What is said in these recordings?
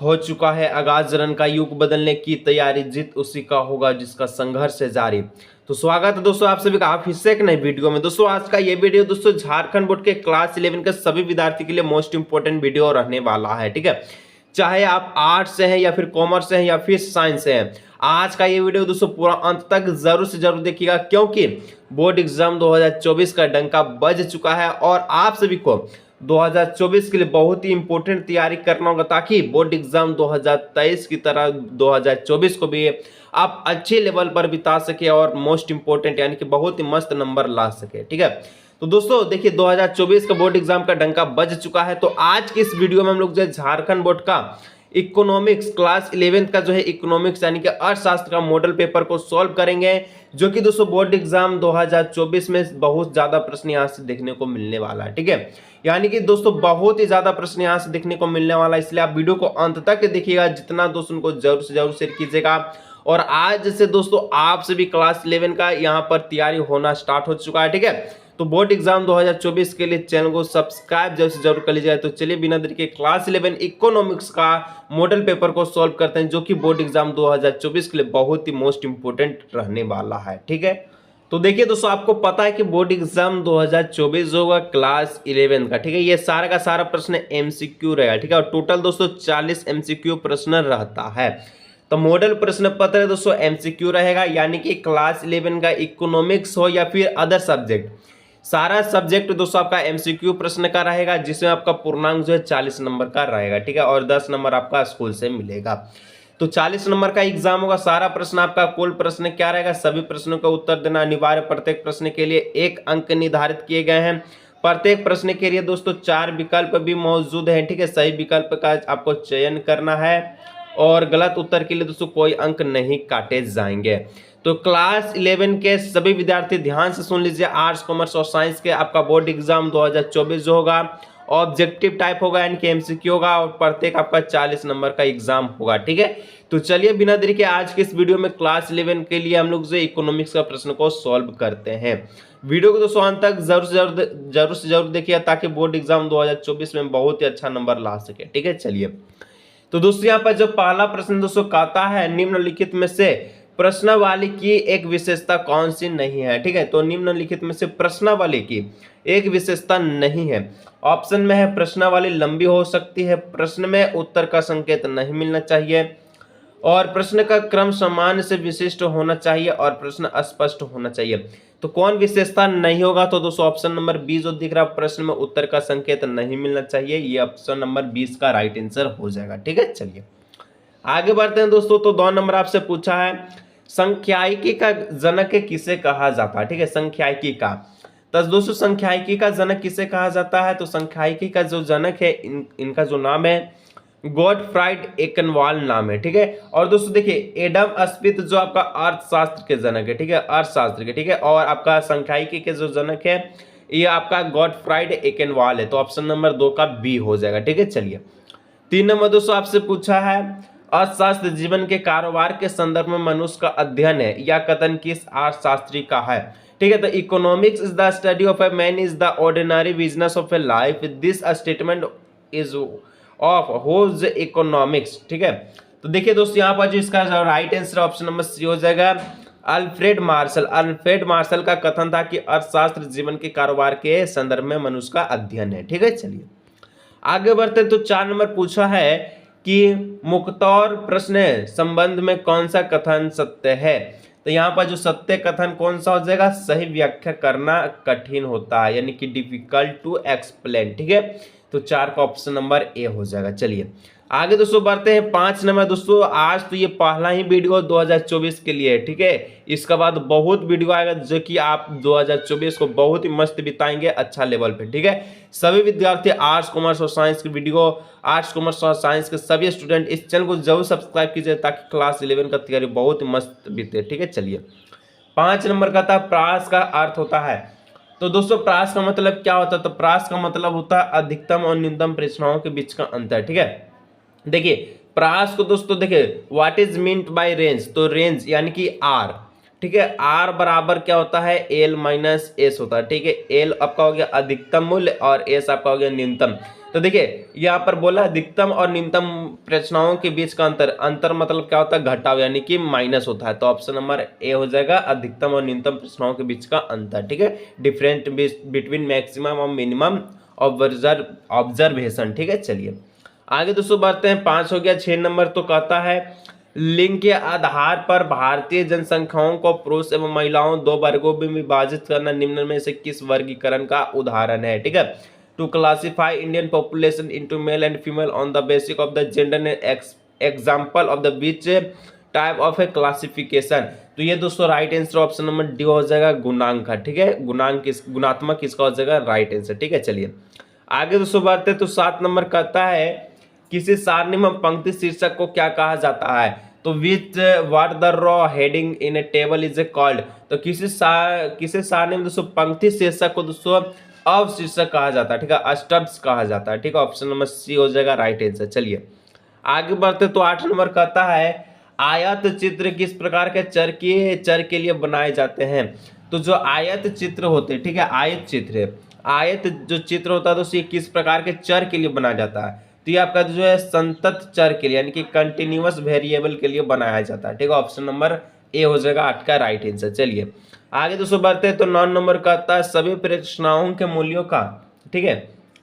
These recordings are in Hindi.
हो चुका है आगाज, रन का युग बदलने की तैयारी, जीत उसी का होगा जिसका संघर्ष है जारी। तो स्वागत है दोस्तों आप सभी का आप फिर से एक नई वीडियो में। दोस्तों आज का ये वीडियो दोस्तों झारखंड बोर्ड के क्लास 11 के सभी विद्यार्थी के लिए मोस्ट इंपोर्टेंट वीडियो रहने वाला है, ठीक है। चाहे आप आर्ट्स से हैं या फिर कॉमर्स से हैं या फिर साइंस से हैं, आज का ये वीडियो दोस्तों पूरा अंत तक जरूर से जरूर देखिएगा, क्योंकि बोर्ड एग्जाम 2024 का डंका बज चुका है और आप सभी को 2024 के लिए बहुत ही इंपॉर्टेंट तैयारी करना होगा, ताकि बोर्ड एग्जाम 2023 की तरह 2024 को भी आप अच्छे लेवल पर बिता सके और मोस्ट इंपॉर्टेंट यानी कि बहुत ही मस्त नंबर ला सके, ठीक है। तो दोस्तों देखिए 2024 का बोर्ड एग्जाम का डंका बज चुका है। तो आज की इस वीडियो में हम लोग जो है झारखंड बोर्ड का इकोनॉमिक्स क्लास 11 का जो है इकोनॉमिक्स यानी कि अर्थशास्त्र का मॉडल पेपर को सॉल्व करेंगे, जो कि दोस्तों बोर्ड एग्जाम 2024 में बहुत ज्यादा प्रश्न यहाँ से देखने को मिलने वाला है, ठीक है। यानी कि दोस्तों बहुत ही ज्यादा प्रश्न यहाँ से देखने को मिलने वाला है, इसलिए आप वीडियो को अंत तक देखिएगा, जितना दोस्तों उनको जरूर से जरूर शेयर कीजिएगा। और आज से दोस्तों आप सभी क्लास 11 का यहाँ पर तैयारी होना स्टार्ट हो चुका है, ठीक है। तो बोर्ड एग्जाम 2024 के लिए चैनल को सब्सक्राइब जरूर से जरूर कर लीजिए। तो चलिए बिना देरी के क्लास 11 इकोनॉमिक्स का मॉडल पेपर को सॉल्व करते हैं, जो कि बोर्ड एग्जाम 2024 के लिए बहुत ही मोस्ट इंपोर्टेंट रहने वाला है, ठीक है। तो देखिए दोस्तों आपको पता है कि बोर्ड एग्जाम 2024 होगा क्लास 11 का, ठीक है। ये सारा का सारा प्रश्न एमसीक्यू रहेगा, ठीक है। और टोटल दोस्तों 40 एमसीक्यू प्रश्न रहता है। तो मॉडल प्रश्न पत्र दोस्तों एमसीक्यू रहेगा, यानी कि क्लास 11 का इकोनॉमिक्स हो या फिर अदर सब्जेक्ट, सारा सब्जेक्ट दोस्तों आपका एमसीक्यू प्रश्न का रहेगा, जिसमें आपका पूर्णांक जो है 40 नंबर का रहेगा, ठीक है। और 10 नंबर आपका स्कूल से मिलेगा। तो 40 नंबर का एग्जाम होगा। सारा प्रश्न आपका कुल प्रश्न क्या रहेगा, सभी प्रश्नों का उत्तर देना अनिवार्य। प्रत्येक प्रश्न के लिए 1 अंक निर्धारित किए गए हैं। प्रत्येक प्रश्न के लिए दोस्तों 4 विकल्प भी मौजूद हैं, ठीक है। सही विकल्प का आपको चयन करना है और गलत उत्तर के लिए दोस्तों कोई अंक नहीं काटे जाएंगे। तो क्लास 11 के सभी विद्यार्थी ध्यान से सुन लीजिए, आर्ट्स कॉमर्स और साइंस के आपका बोर्ड एग्जाम 2024 जो होगा ऑब्जेक्टिव टाइप होगा, यानी कि एमसीक्यू होगा, और प्रत्येक आपका 40 नंबर का एग्जाम होगा, ठीक है। तो चलिए बिना देरी के आज के इस वीडियो में क्लास 11 के लिए हम लोग जो इकोनॉमिक्स का प्रश्न को सॉल्व करते हैं। वीडियो को दोस्तों अंत तक जरूर से जरूर देखिए, ताकि बोर्ड एग्जाम 2024 में बहुत ही अच्छा नंबर ला सके, ठीक है। चलिए तो दोस्तों यहाँ पर जो पहला प्रश्न दोस्तों कहता है, निम्नलिखित में से प्रश्नावली की एक विशेषता कौन सी नहीं है, ठीक है। तो निम्नलिखित में से प्रश्नावली की एक विशेषता नहीं है। ऑप्शन में है प्रश्नावली लंबी हो सकती है, प्रश्न में उत्तर का संकेत नहीं मिलना चाहिए, और प्रश्न का क्रम सामान्य से विशिष्ट होना चाहिए, और प्रश्न अस्पष्ट होना चाहिए। तो कौन विशेषता नहीं होगा, तो दोस्तों ऑप्शन नंबर 20 जो दिख रहा है, प्रश्न में उत्तर का संकेत नहीं मिलना चाहिए, ये ऑप्शन नंबर 20 का राइट आंसर हो जाएगा, ठीक है। चलिए आगे बढ़ते हैं दोस्तों। तो 2 नंबर आपसे पूछा है, संख्यायिकी का जनक किसे कहा जाता है, ठीक है। संख्यायिकी का, तो दोस्तों संख्यायिकी का जनक किसे कहा जाता है, तो संख्यायिकी का जो जनक है इनका जो नाम है गॉटफ्राइड एकेनवाल नाम है, ठीक है। और दोस्तों देखिए एडम स्मिथ जो आपका अर्थशास्त्र के जनक है, ठीक है, अर्थशास्त्र के, ठीक है। और आपका संख्यायिकी के जो जनक है ये आपका गॉटफ्राइड एकेनवाल है। तो ऑप्शन नंबर 2 का बी हो जाएगा, ठीक है। चलिए 3 नंबर दोस्तों आपसे पूछा है, अर्थशास्त्र जीवन के कारोबार के संदर्भ में मनुष्य का अध्ययन है, यह कथन किस अर्थशास्त्री का है, ठीक है। तो economics is the study of a man is the ordinary business of a life, this statement is of whose economics, ठीक है। तो देखिए दोस्तों यहाँ पर जो इसका right answer option number C हो जाएगा, अल्फ्रेड मार्शल। अल्फ्रेड मार्शल का कथन था कि अर्थशास्त्र जीवन के कारोबार के संदर्भ में मनुष्य का अध्ययन है, ठीक है। चलिए आगे बढ़ते हैं। तो 4 नंबर पूछा है कि मुख्तौर प्रश्न संबंध में कौन सा कथन सत्य है, तो यहाँ पर जो सत्य कथन कौन सा हो जाएगा, सही व्याख्या करना कठिन होता है, यानी कि डिफिकल्ट टू एक्सप्लेन, ठीक है। तो 4 का ऑप्शन नंबर ए हो जाएगा। चलिए आगे दोस्तों बढ़ते हैं। 5 नंबर दोस्तों, आज तो ये पहला ही वीडियो 2024 के लिए है, ठीक है। इसके बाद बहुत वीडियो आएगा, जो कि आप 2024 को बहुत ही मस्त बिताएंगे अच्छा लेवल पे, ठीक है। सभी विद्यार्थी आर्ट्स कॉमर्स और साइंस की वीडियो, आर्ट्स कॉमर्स और साइंस के सभी स्टूडेंट इस चैनल को जरूर सब्सक्राइब कीजिए, ताकि क्लास 11 का तैयारी बहुत ही मस्त बीते, ठीक है। चलिए 5 नंबर का था, प्रास का अर्थ होता है। तो दोस्तों प्रास का मतलब क्या होता है, तो प्रास का मतलब होता है अधिकतम और न्यूनतम परीक्षाओं के बीच का अंतर, ठीक है। देखिए प्रास को दोस्तों देखिए what is meant by range, तो रेंज यानी कि आर, ठीक है। आर बराबर क्या होता है, एल माइनस एस होता है, ठीक है। एल आपका हो गया अधिकतम मूल्य और एस आपका हो गया न्यूनतम। तो देखिए यहाँ पर बोला अधिकतम और न्यूनतम प्रेक्षणाओं के बीच का अंतर मतलब क्या होता है, घटाव यानी कि माइनस होता है। तो ऑप्शन नंबर ए हो जाएगा अधिकतम और न्यूनतम प्रेक्षणाओं के बीच का अंतर, ठीक है, डिफरेंट बिटवीन मैक्सिमम और मिनिमम ऑब्जर्वेशन, ठीक है। चलिए आगे दोस्तों बढ़ते हैं, 5 हो गया। 6 नंबर तो कहता है लिंग के आधार पर भारतीय जनसंख्याओं को पुरुष एवं महिलाओं दो वर्गों में विभाजित करना निम्न में से किस वर्गीकरण का उदाहरण है, ठीक है। To classify Indian population into male and female on the basis of the gender example of the which type of a classification. तो ये दोस्तों right answer option number D हो जाएगा, गुणांक का, ठीक है। गुणात्मक इसका हो जाएगा राइट आंसर, ठीक है। चलिए आगे दोस्तों बढ़ते हैं, तो 7 नंबर कहता है किसी सारणी में पंक्ति शीर्षक को क्या कहा जाता है। तो विच what the raw heading in A table is a called. तो किसी सारणी में दोस्तों पंक्ति शीर्षक को दोस्तों अवशीर्षक कहा जाता है, ठीक है, अष्टब्स कहा जाता है, ठीक है। ऑप्शन नंबर सी हो जाएगा राइट आंसर। चलिए आगे बढ़ते, तो 8 नंबर कहता है आयत चित्र किस प्रकार के चर के लिए बनाए जाते हैं। तो जो आयत चित्र होते हैं, ठीक है, आयत जो चित्र होता है दोस्तों ये किस प्रकार के चर के लिए बनाया जाता है। तो ये आपका जो है संतत चर के लिए यानी कि कंटिन्यूअस वेरिएबल के लिए बनाया जाता है, ठीक है। ऑप्शन नंबर ए हो जाएगा 8 का राइट आंसर। चलिए आगे दोस्तों बढ़ते हैं, तो 9 नंबर कहता है सभी प्रेक्षणाओं के मूल्यों का, ठीक है,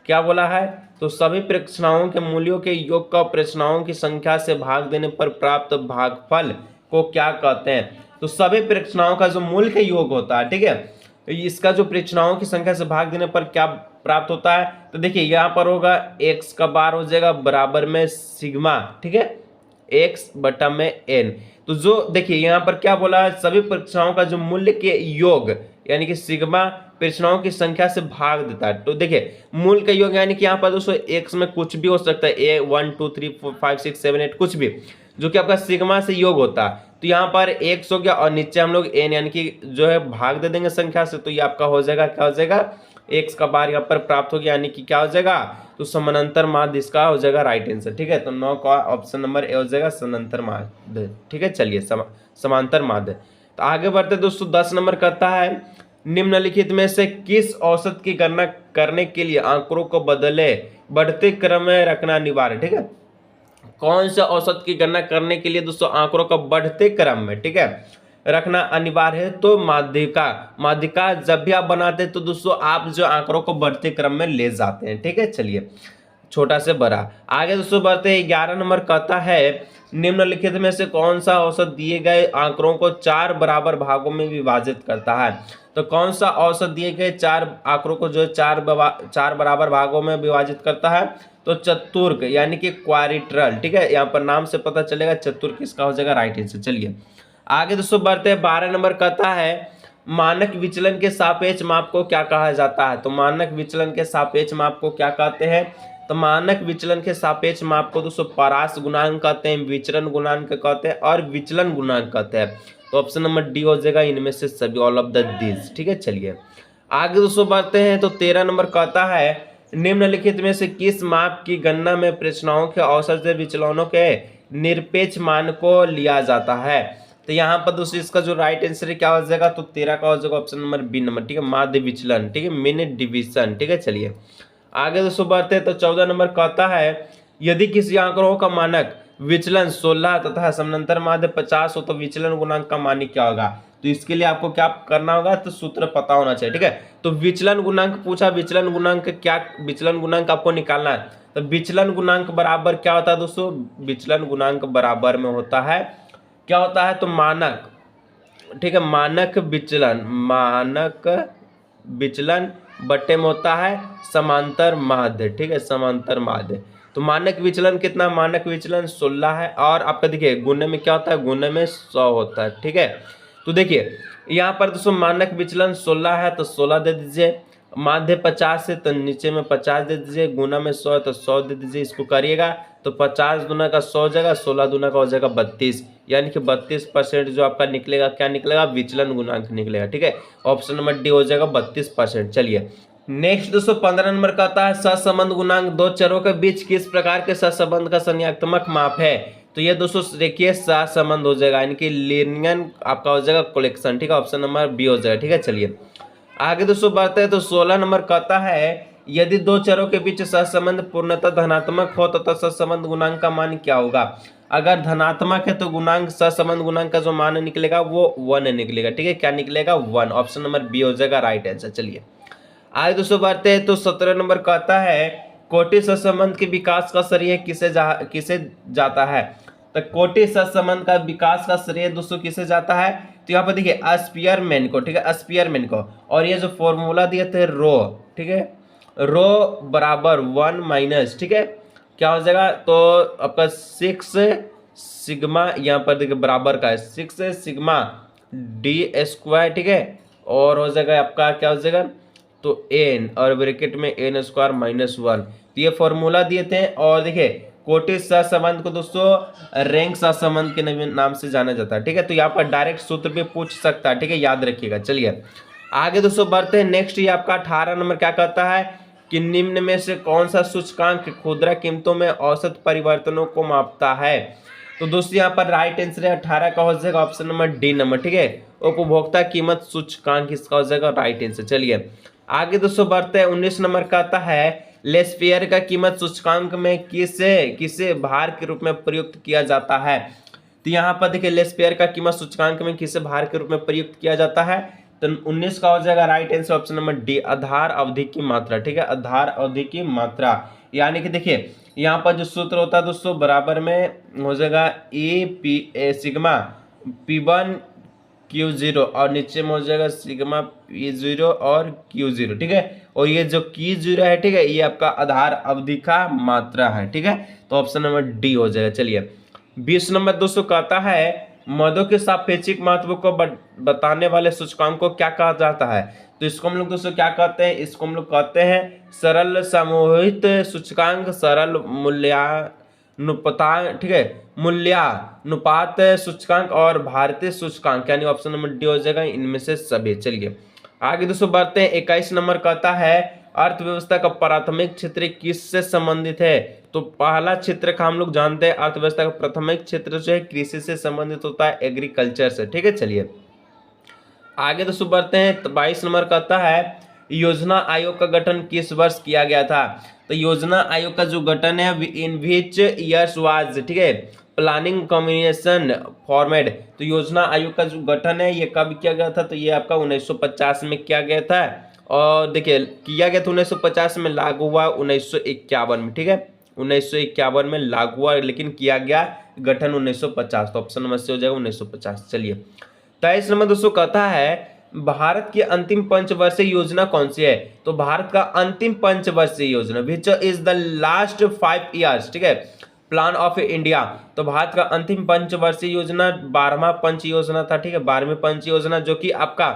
क्या बोला है, तो सभी प्रेक्षणाओं के मूल्यों के योग का प्रेक्षणाओं की संख्या से भाग देने पर प्राप्त भागफल को क्या कहते हैं। तो सभी प्रेक्षणाओं का जो मूल के योग होता है, ठीक है, इसका जो प्रेक्षणाओं की संख्या से भाग देने पर क्या प्राप्त होता है। तो देखिए यहाँ पर होगा x का बार हो जाएगा बराबर में सिग्मा, ठीक है, x बटा में n। तो जो देखिए यहाँ पर क्या बोला है, सभी प्रेक्षणाओं का जो मूल्य के योग यानी कि सिग्मा प्रेक्षणाओं की संख्या से भाग देता है। तो देखिए मूल का योग यानी कि यहाँ पर दोस्तों x में कुछ भी हो सकता है, a 1 2 3 4 5 6 7 8 कुछ भी, जो कि आपका सिग्मा से योग होता है। तो यहाँ पर x हो गया और नीचे हम लोग n यानी कि जो है भाग दे देंगे संख्या से। तो ये आपका हो जाएगा, क्या हो जाएगा, x का बार यहाँ पर प्राप्त हो गया यानी कि क्या हो जाएगा, तो समानांतर माध्य इसका हो जाएगा राइट आंसर, ठीक है। तो 9 का ऑप्शन नंबर ए हो जाएगा समानांतर माध्य, ठीक है। चलिए समांतर माध्य। तो आगे बढ़ते दोस्तों, 10 नंबर कहता है निम्नलिखित में से किस औसत की गणना करने के लिए आंकड़ों को बढ़ते क्रम में रखना अनिवार्य है, ठीक है। कौन से औसत की गणना करने के लिए दोस्तों आंकड़ों का बढ़ते क्रम में, ठीक है, रखना अनिवार्य है। तो माध्यिका जब भी आप बनाते हैं तो दोस्तों आप जो आंकड़ों को बढ़ते क्रम में ले जाते हैं, ठीक है। चलिए छोटा से बड़ा आगे दोस्तों बढ़ते हैं, 11 नंबर कहता है निम्नलिखित में से कौन सा औसत दिए गए आंकड़ों को 4 बराबर भागों में विभाजित करता है। तो कौन सा औसत दिए गए 4 आंकड़ों को जो है 4 बराबर भागों में विभाजित करता है। तो चतुर्क यानी कि क्वारिट्रल, ठीक है, यहाँ पर नाम से पता चलेगा चतुर्क इसका हो जाएगा राइट आंसर। चलिए आगे दोस्तों बढ़ते हैं, 12 नंबर कहता है मानक विचलन के सापेक्ष माप को क्या कहा जाता है। तो मानक विचलन के सापेक्ष माप को क्या कहते हैं। तो मानक विचलन के सापेक्ष माप को दोस्तों परास गुणांक कहते हैं, विचरण गुणांक कहते हैं और विचलन गुणांक कहते हैं। तो ऑप्शन नंबर डी हो जाएगा इनमें से सभी, ऑल ऑफ द दिस, ठीक है। चलिए आगे दोस्तों बढ़ते हैं, तो 13 नंबर कहता है निम्नलिखित में से किस माप की गणना में प्रेक्षणाओं के औसत से विचलनों के निरपेक्ष मान को लिया जाता है। तो यहाँ पर दोस्तों इसका जो राइट आंसर है क्या हो जाएगा, तो 13 का हो जाएगा ऑप्शन नंबर बी नंबर, ठीक है, माध्य विचलन, ठीक है, मीन डिवीजन, ठीक है। चलिए आगे दोस्तों बढ़ते हैं, तो 14 नंबर कहता है यदि किसी आंकड़ों का मानक विचलन 16 तथा समानांतर माध्य 50 हो तो विचलन गुणांक का मान क्या होगा। तो इसके लिए आपको क्या करना होगा, तो सूत्र पता होना चाहिए, ठीक है। तो विचलन गुणांक पूछा, विचलन गुणांक आपको निकालना है। तो विचलन गुणांक बराबर क्या होता है दोस्तों, विचलन गुणांक बराबर में होता है, क्या होता है, तो मानक, ठीक है, मानक विचलन बटे में होता है समांतर माध्य, ठीक है, समांतर माध्य। तो मानक विचलन कितना, मानक विचलन 16 है और आपका देखिए गुणे में क्या होता है, गुणे में 100 होता है, ठीक है। तो देखिए यहाँ पर दोस्तों मानक विचलन 16 है तो 16 दे दीजिए, माध्य 50 है तो नीचे में 50 दे दीजिए, गुना में 100 है तो 100 दे दीजिए। इसको करिएगा तो 50 दूना का 100 हो जाएगा, 16 दूना का हो जाएगा 32, यानी कि 32% जो आपका निकलेगा, क्या निकलेगा, विचलन गुणांक निकलेगा, ठीक है। ऑप्शन नंबर डी हो जाएगा 32%। चलिए नेक्स्ट दोस्तों 15 नंबर कहता है सहसंबंध गुणांक दो चरों के बीच किस प्रकार के सहसंबंध का संज्ञात्मक माप है। तो ये दोस्तों देखिए सहसंबंध हो जाएगा यानी कि लीनियर आपका हो जाएगा कलेक्शन, ठीक है, ऑप्शन नंबर बी हो जाएगा, ठीक है। चलिए आगे दोस्तों बढ़ते हैं, तो 16 नंबर कहता है यदि दो चरों के बीच सहसंबंध पूर्णतः धनात्मक हो तथा सहसंबंध गुणांक का मान क्या होगा? अगर धनात्मक है तो गुणांक सहसंबंध गुणांक का जो मान निकलेगा वो 1 निकलेगा। ठीक है, क्या निकलेगा? 1। ऑप्शन नंबर बी हो जाएगा राइट आंसर। चलिए आगे दोस्तों बढ़ते हैं। तो 17 नंबर कहता है कोटि सहसंबंध के विकास का श्रेय किसे जाता है? तो कोटि सहसंबंध का विकास का श्रेय दोस्तों किसे जाता है? तो यहाँ पर देखिए स्पीयरमैन को। ठीक है, स्पीयरमैन को। और ये जो फॉर्मूला दिए थे रो, ठीक है, रो बराबर 1 माइनस, ठीक है, क्या हो जाएगा? तो आपका 6 सिग्मा, यहाँ पर देखिए बराबर का है 6 सिग्मा डी स्क्वायर, ठीक है, और हो जाएगा आपका क्या हो जाएगा? तो एन और ब्रैकेट में एन स्क्वायर माइनस 1। तो ये फॉर्मूला दिए थे। और देखिए कोटि सहसंबंध को दोस्तों रैंक सहसंबंध के नाम से जाना जाता है। ठीक है, तो यहाँ पर डायरेक्ट सूत्र भी पूछ सकता है। ठीक है, याद रखिएगा। चलिए आगे दोस्तों बढ़ते हैं। नेक्स्ट ये आपका 18 नंबर क्या कहता है कि निम्न में से कौन सा सूचकांक खुदरा कीमतों में औसत परिवर्तनों को मापता है? तो दोस्तों यहाँ पर राइट आंसर है 18 का हो जाएगा ऑप्शन नंबर डी नंबर। ठीक है, उपभोक्ता कीमत सूचकांक इसका हो जाएगा राइट आंसर। चलिए आगे दोस्तों बढ़ते हैं। 19 नंबर कहता है लेस्पियर का कीमत सूचकांक में किसे भार के रूप में प्रयुक्त किया जाता है? तो यहाँ पर देखिए लेस्पियर का कीमत सूचकांक में किसे भार के रूप में प्रयुक्त किया जाता है? तो 19 का हो जाएगा right answer option number D, आधार अवधि की मात्रा। ठीक है, आधार अवधि की मात्रा। यानी कि देखिए यहाँ पर जो सूत्र होता है दोस्तों बराबर में हो जाएगा A P A sigma P1 Q0 और नीचे में हो जाएगा सिग्मा P0 और Q0। ठीक है, और ये जो Q0 है, ठीक है, ये आपका आधार अवधि का मात्रा है। ठीक है, तो ऑप्शन नंबर डी हो जाएगा। चलिए 20 नंबर दोस्तों कहता है मदों के सापेक्षिक महत्व को बताने वाले सूचकांक को क्या कहा जाता है? तो इसको हम लोग दोस्तों क्या कहते हैं? इसको हम लोग कहते हैं सरल समूहित सूचकांक, सरल मूल्यानुपात, ठीक है, मूल्यानुपात सूचकांक और भारतीय सूचकांक, यानी ऑप्शन नंबर डी हो जाएगा इनमें से सभी। चलिए आगे दोस्तों बढ़ते हैं। 21 नंबर कहता है अर्थव्यवस्था का प्राथमिक क्षेत्र किससे संबंधित है? तो पहला क्षेत्र का हम लोग जानते हैं अर्थव्यवस्था का प्राथमिक क्षेत्र जो है कृषि से संबंधित होता है, एग्रीकल्चर से। ठीक है, चलिए आगे दोस्तों बढ़ते हैं। 22 नंबर कहता है योजना आयोग का गठन किस वर्ष किया गया था? तो योजना आयोग का जो गठन है इन विच ईयर्स वाज, ठीक है, प्लानिंग कम्युनिकेशन फॉर्मेट। तो योजना आयोग का जो गठन है ये कब किया गया था? तो ये आपका 1950 में किया गया था। और देखिए किया गया था 1950 में, लागू हुआ 1951 में। ठीक है, 1951 में लागू हुआ, लेकिन किया गया गठन 1950। तो ऑप्शन नंबर सी हो जाएगा 1950। चलिए 23 नंबर दोस्तों कहता है भारत की अंतिम पंचवर्षीय योजना कौन सी है? तो भारत का अंतिम पंचवर्षीय योजना which is the last 5 years, ठीक है, प्लान ऑफ इंडिया। तो भारत का अंतिम पंचवर्षीय योजना 12वां पंच योजना था। ठीक है, 12वीं पंच योजना जो कि आपका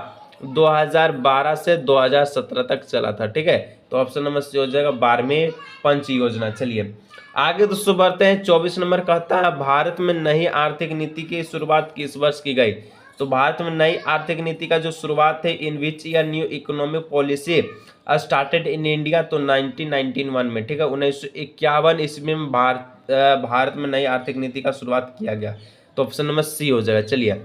2012 से 2017 तक चला था। ठीक है, तो ऑप्शन नंबर सी हो जाएगा 12वीं पंच योजना। चलिए आगे दोस्तों बढ़ते हैं। 24 नंबर कहता है भारत में नई आर्थिक नीति की शुरुआत किस वर्ष की गई? तो भारत में नई आर्थिक नीति का जो शुरुआत है in which year new economic policy started in India? तो 1991 में। ठीक है, 1951 ईस्वी में भारत में नई आर्थिक नीति का शुरुआत किया गया। तो ऑप्शन नंबर सी हो जाएगा। चलिए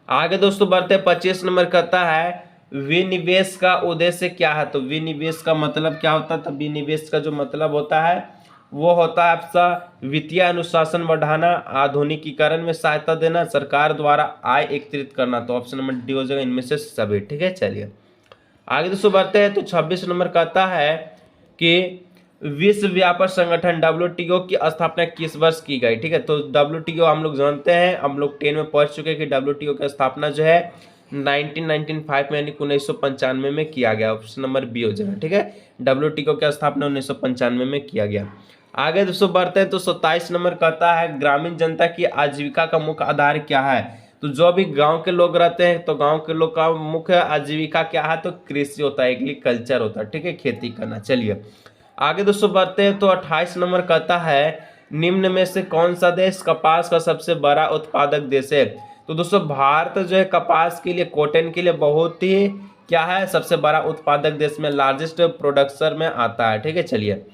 आगे दोस्तों बढ़ते हैं। 25 नंबर कहता है विनिवेश का उद्देश्य क्या है? तो विनिवेश का मतलब क्या होता है? तो विनिवेश का जो मतलब होता है वो होता है आपका वित्तीय अनुशासन बढ़ाना, आधुनिकीकरण में सहायता देना, सरकार द्वारा आय एकत्रित करना। तो ऑप्शन नंबर डी हो जाएगा इनमें से सभी। ठीक है, चलिए आगे दोस्तों बढ़ते हैं। तो 26 नंबर कहता है कि विश्व व्यापार संगठन WTO की स्थापना किस वर्ष की गई? ठीक है, तो WTO हम लोग जानते हैं, हम लोग 10 में पढ़ चुके हैं कि WTO की स्थापना जो है 1995 में यानी 1995 में किया गया। ऑप्शन नंबर बी हो जाएगा। ठीक है, WTO की स्थापना 1995 में किया गया। आगे दोस्तों बढ़ते हैं। तो 27 नंबर कहता है ग्रामीण जनता की आजीविका का मुख्य आधार क्या है? तो जो भी गांव के लोग रहते हैं तो गांव के लोग का मुख्य आजीविका क्या है? तो कृषि होता है, एग्रीकल्चर होता है। ठीक है, खेती करना। चलिए आगे दोस्तों बढ़ते हैं। तो 28 नंबर कहता है निम्न में से कौन सा देश कपास का सबसे बड़ा उत्पादक देश है? तो दोस्तों भारत जो है कपास के लिए, कॉटन के लिए बहुत ही क्या है, सबसे बड़ा उत्पादक देश में, लार्जेस्ट प्रोडक्शन में आता है। ठीक है, चलिए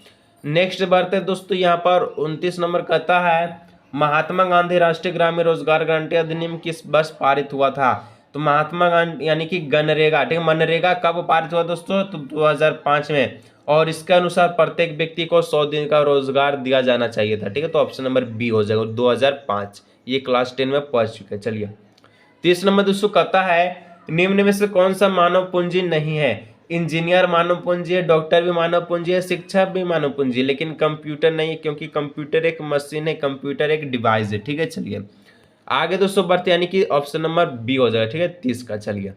नेक्स्ट बढ़ते हैं दोस्तों। यहाँ पर 29 नंबर कहता है महात्मा गांधी राष्ट्रीय ग्रामीण रोजगार गारंटी अधिनियम किस वर्ष पारित हुआ था? तो महात्मा गांधी यानी कि गनरेगा, ठीक है, मनरेगा कब पारित हुआ दोस्तों? तो 2005 में। और इसके अनुसार प्रत्येक व्यक्ति को 100 दिन का रोजगार दिया जाना चाहिए था। ठीक है, तो ऑप्शन नंबर बी हो जाएगा 2005। ये क्लास 10 में पढ़ चुके हैं। चलिए 30 नंबर दोस्तों कहता है निम्न में से कौन सा मानव पूंजी नहीं है। इंजीनियर मानव पूंजी है, डॉक्टर भी मानव पूंजी है, शिक्षक भी मानव पूंजी है, लेकिन कंप्यूटर नहीं है, क्योंकि कंप्यूटर एक मशीन है, कंप्यूटर एक डिवाइस है। ठीक है, चलिए आगे दोस्तों बढ़ते, यानी कि ऑप्शन नंबर बी हो जाएगा। ठीक है 30 का। चलिए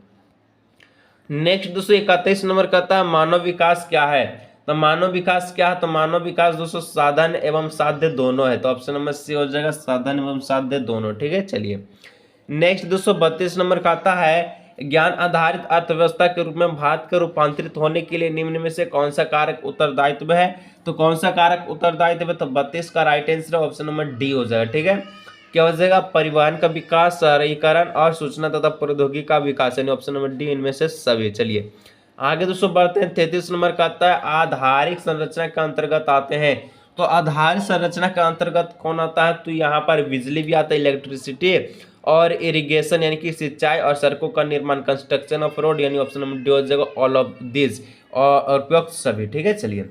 नेक्स्ट दोस्तों 31 नंबर कहता है मानव विकास क्या है। तो मानव विकास क्या है, तो मानव विकास दोस्तों साधन एवं साध्य दोनों है। तो ऑप्शन नंबर सी हो जाएगा साधन एवं साध्य दोनों। ठीक है, चलिए नेक्स्ट दोस्तों 32 नंबर कहता है ज्ञान आधारित अर्थव्यवस्था के रूप में भारत के रूपांतरित होने के लिए निम्न में से कौन सा कारक उत्तरदायित्व है। तो कौन सा कारक उत्तरदायित्व है, तो 32 का right answer option number D हो जाएगा। ठीक है, क्या हो जाएगा, परिवहन का विकास, शहरीकरण और सूचना तथा प्रौद्योगिकी का विकास, यानी ऑप्शन नंबर डी इनमें से सभी। चलिए आगे दोस्तों बढ़ते हैं 33 नंबर का आता है आधारिक संरचना के अंतर्गत आते हैं। तो आधारिक संरचना के अंतर्गत कौन आता है, तो यहाँ पर बिजली भी आता है, इलेक्ट्रिसिटी और इरिगेशन यानी कि सिंचाई और सड़कों का निर्माण, कंस्ट्रक्शन ऑफ रोड, यानी ऑप्शन नंबर डी हो जाएगा ऑल ऑफ दिस और उपयुक्त सभी। ठीक है, चलिए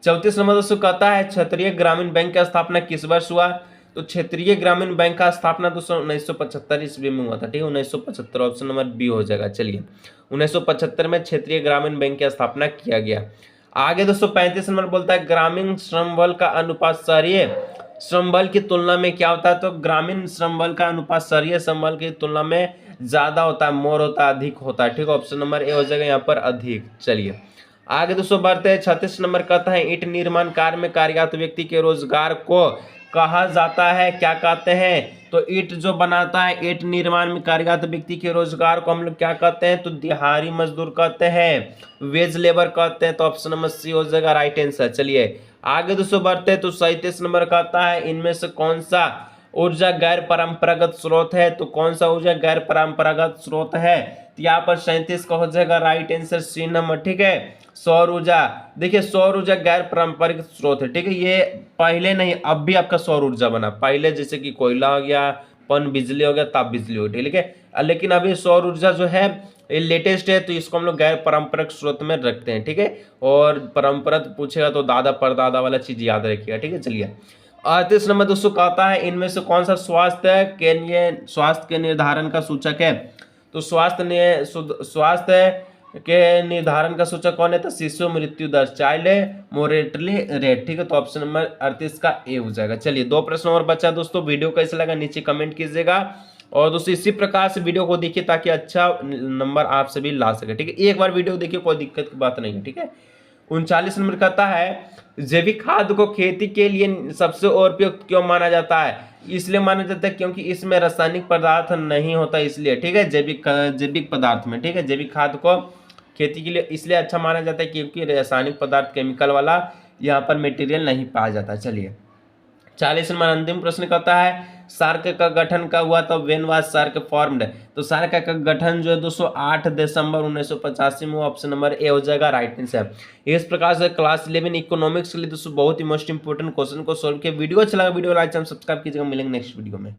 34 नंबर दोस्तों कहता है क्षेत्रीय ग्रामीण बैंक की स्थापना किस वर्ष हुआ। तो क्षेत्रीय ग्रामीण बैंक का स्थापना दोस्तों 1975 ईस्वी में हुआ था। ठीक है, 1975 ऑप्शन नंबर बी हो जाएगा। चलिए 1975 में क्षेत्रीय ग्रामीण बैंक की स्थापना किया गया। आगे दोस्तों 35 नंबर बोलता है ग्रामीण श्रम बल का अनुपात शहरी श्रम बल की तुलना में क्या होता है। तो ग्रामीण श्रम बल का अनुपात शहरी श्रम बल की तुलना में ज्यादा होता है, मोर होता है, अधिक होता है। ठीक है, ऑप्शन नंबर ए हो जाएगा यहाँ पर अधिक। चलिए आगे दोस्तों बढ़ते हैं 36 नंबर कहता है ईंट निर्माण कार्य में कार्यरत व्यक्ति के रोजगार को कहा जाता है, क्या कहते हैं। तो ईंट जो बनाता है, ईंट निर्माण में कार्यरत व्यक्ति के रोजगार को हम लोग क्या कहते हैं, तो दिहाड़ी मजदूर कहते हैं, वेज लेबर कहते हैं। तो ऑप्शन नंबर सी हो जाएगा राइट आंसर। चलिए आगे दोस्तों बढ़ते हैं तो 37 नंबर कहता है इनमें से कौन सा ऊर्जा गैर परंपरागत स्रोत है। तो कौन सा ऊर्जा गैर परंपरागत स्रोत है, तो यहाँ पर 37 का हो जाएगा राइट आंसर सी नंबर। ठीक है, सौर ऊर्जा। देखिए सौर ऊर्जा गैर पारंपरिक स्रोत है। ठीक है, ये पहले नहीं अब भी आपका सौर ऊर्जा बना, पहले जैसे कि कोयला हो गया, पन बिजली हो गया, ताप बिजली हो गई। ठीक है, लेकिन अभी सौर ऊर्जा जो है ये लेटेस्ट है, तो इसको हम लोग गैर पारंपरिक स्रोत में रखते हैं। ठीक है, और परंपरागत पूछेगा तो दादा परदादा वाला चीज याद रखिएगा। ठीक है, चलिए 38 नंबर दोस्तों कहता है इनमें से कौन सा स्वास्थ्य के निर्धारण का सूचक है। तो स्वास्थ्य के निर्धारण का सूचक कौन है, तो शिशु मृत्यु दर, चाइल्ड मोर्टेलिटी रेट। ठीक है, तो ऑप्शन नंबर 38 का ए हो जाएगा। चलिए 2 प्रश्न और बचा दोस्तों, वीडियो कैसा लगा नीचे कमेंट कीजिएगा और दोस्तों इसी प्रकार से वीडियो को देखिए ताकि अच्छा नंबर आप सभी ला सके। ठीक है, एक बार वीडियो देखिए, कोई दिक्कत की बात नहीं है। ठीक है, 39 नंबर कहता है जैविक खाद को खेती के लिए सबसे उपयुक्त क्यों माना जाता है। इसलिए माना जाता है क्योंकि इसमें रासायनिक पदार्थ नहीं होता, इसलिए। ठीक है, जैविक पदार्थ में। ठीक है, जैविक खाद को खेती के लिए इसलिए अच्छा माना जाता है क्योंकि रासायनिक पदार्थ केमिकल वाला यहाँ पर मटेरियल नहीं पाया जाता। चलिए 40 नंबर अंतिम प्रश्न कहता है सार्क का गठन कब हुआ, तो व्हेन वाज सार्क फॉर्म्ड। तो सार्क का गठन जो है 208 दिसंबर 1985 में, ऑप्शन नंबर ए हो जाएगा राइट आंसर। इस प्रकार से क्लास 11 इकोनॉमिक्स के लिए दोस्तों बहुत ही मोस्ट इंपोर्टेंट क्वेश्चन को सोल्व किया। वीडियो अच्छा लगा वीडियो लाइक सब्सक्राइब कीजिएगा। मिलेंगे नेक्स्ट वीडियो में।